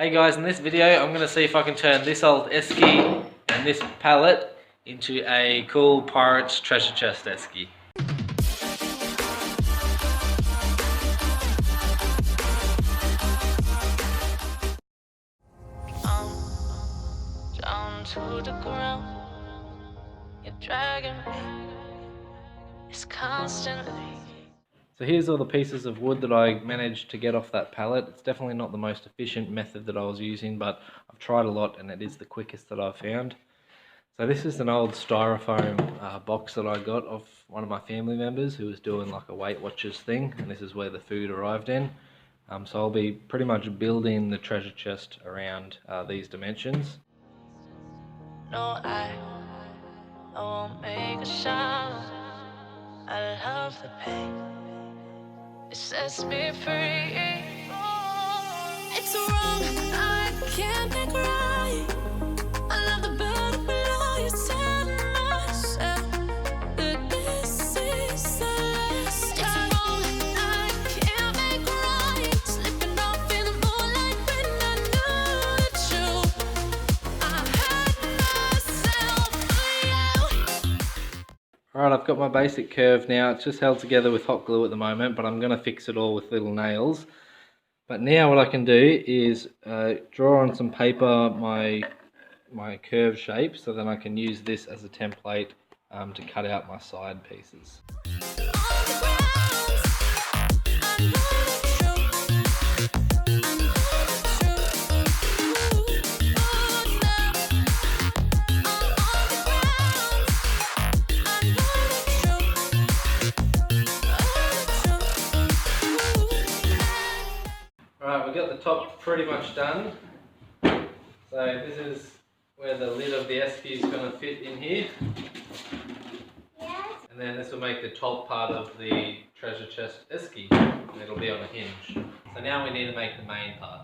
Hey guys, in this video I'm going to see if I can turn this old Eski and this pallet into a cool pirate's treasure chest Eski. Down to the ground, you're dragging me, it's constantly. So here's all the pieces of wood that I managed to get off that pallet. It's definitely not the most efficient method that I was using, but I've tried a lot and it is the quickest that I've found. So this is an old styrofoam box that I got off one of my family members who was doing like a Weight Watchers thing, and this is where the food arrived in. So I'll be pretty much building the treasure chest around these dimensions. No, I won't make a sound. I love the pain, it sets me free. It's wrong, I can't make right. I love the bird below you, telling myself that this is the last time. It's wrong, I can't make right. Slipping off in the moonlight when I knew the truth. I had myself for you. Alright, I've got my basic curve now. It's just held together with hot glue at the moment, but I'm going to fix it all with little nails. But now what I can do is draw on some paper my curve shape, so then I can use this as a template to cut out my side pieces. Alright, we've got the top pretty much done. So this is where the lid of the Eski is going to fit in here. Yes. And then this will make the top part of the treasure chest Eski, and it'll be on a hinge. So now we need to make the main part.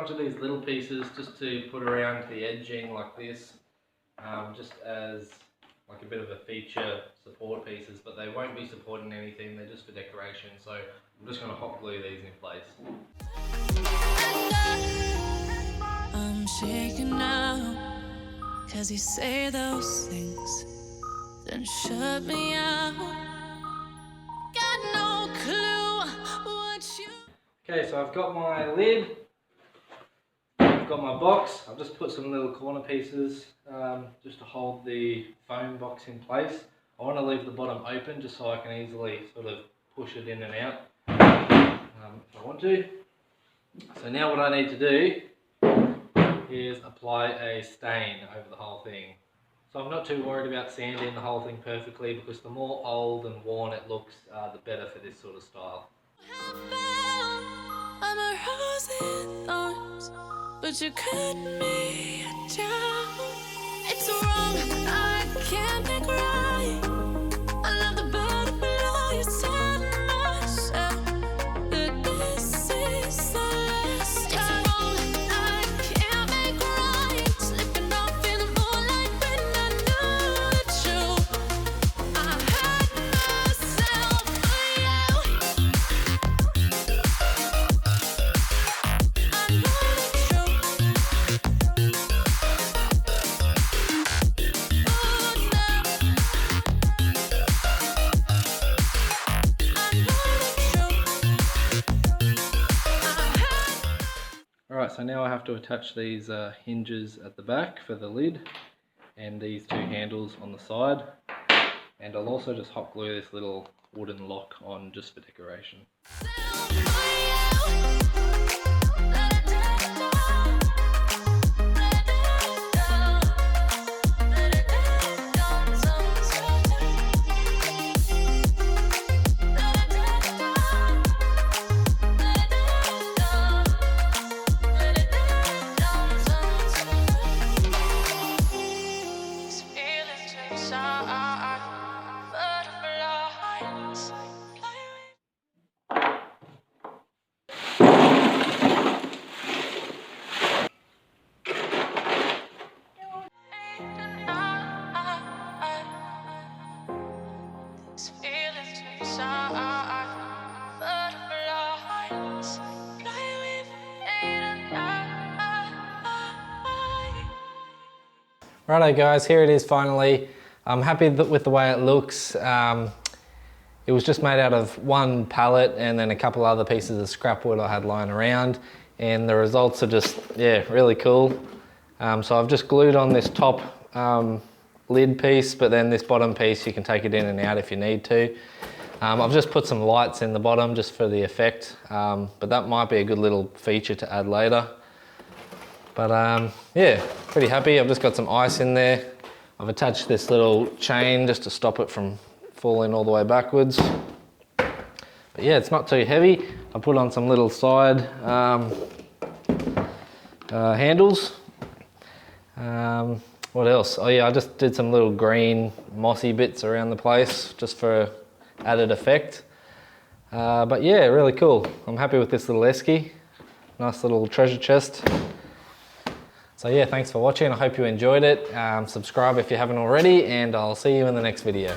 Of these little pieces just to put around the edging like this, just as like a bit of a feature support pieces, but they won't be supporting anything, they're just for decoration, so I'm just going to hot glue these in place. I'm shaking now, cause you say those things, then shut me out. Got no clue what you... Okay, so I've got my lid, I've got my box. I've just put some little corner pieces just to hold the foam box in place. I want to leave the bottom open just so I can easily sort of push it in and out if I want to. So now what I need to do is apply a stain over the whole thing. So I'm not too worried about sanding the whole thing perfectly, because the more old and worn it looks, the better for this sort of style. I'm a rose in thorns, but you cut me down. It's wrong, I can't make right. I love the bird below you, telling myself that this is the last time. It's wrong, I can't make right. Slipping off in the moonlight when I knew the truth. I had myself for you. Alright, so now I have to attach these hinges at the back for the lid and these two handles on the side, and I'll also just hot glue this little wooden lock on just for decoration. These feelings inside, butterflies fly with day and night. Righto guys, here it is finally. I'm happy with the way it looks. It was just made out of one pallet and then a couple other pieces of scrap wood I had lying around, and the results are just, yeah, really cool. So I've just glued on this top lid piece, but then this bottom piece you can take it in and out if you need to. I've just put some lights in the bottom just for the effect, but that might be a good little feature to add later. But yeah, pretty happy. I've just got some ice in there. I've attached this little chain just to stop it from falling all the way backwards. But yeah, it's not too heavy. I put on some little side handles. What else? Oh yeah, I just did some little green mossy bits around the place just for added effect. But yeah, really cool. I'm happy with this little Eski. Nice little treasure chest. So yeah, thanks for watching. I hope you enjoyed it. Subscribe if you haven't already, and I'll see you in the next video.